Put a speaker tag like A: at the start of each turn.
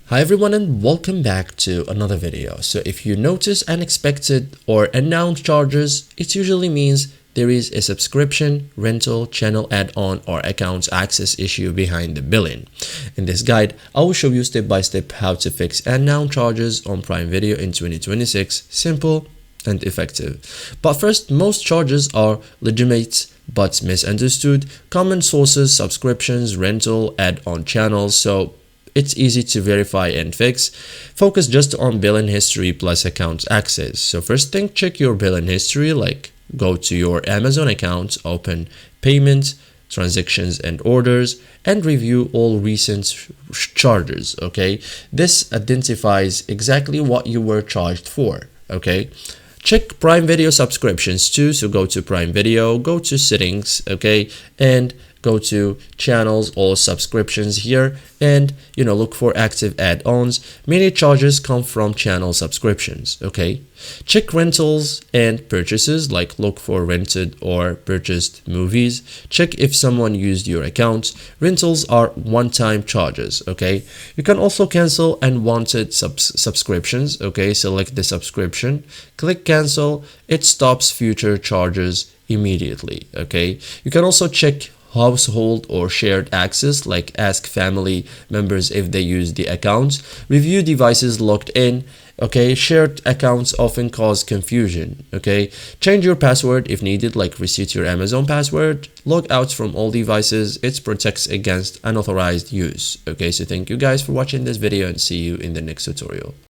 A: Hi everyone and welcome back to another video. So if you notice unexpected or announced charges, it usually means there is a subscription, rental, channel add-on or accounts access issue behind the billing. In this guide, I will show you step by step how to fix unknown charges on Prime Video in 2026. Simple and effective. But first, most charges are legitimate but misunderstood. Common sources, subscriptions, rental, add-on channels. So it's easy to verify and fix. Focus just on billing history plus account access. So first thing, check your billing history, like go to your Amazon account, open payments, transactions and orders, and review all recent charges. Okay, this identifies exactly what you were charged for. Okay, check Prime Video subscriptions too. So go to Prime Video, go to settings, okay, and go to channels or subscriptions here, and look for active add-ons. Many charges come from channel subscriptions. Okay, check rentals and purchases, like look for rented or purchased movies. Check if someone used your account. Rentals are one-time charges. Okay, you can also cancel unwanted subscriptions. Okay, select the subscription, click cancel. It stops future charges immediately. Okay, you can also check household or shared access, like ask family members if they use the accounts. Review devices logged in. Okay, shared accounts often cause confusion. Okay, change your password if needed, like reset your Amazon password. Log out from all devices. It protects against unauthorized use. Okay, so thank you guys for watching this video and see you in the next tutorial.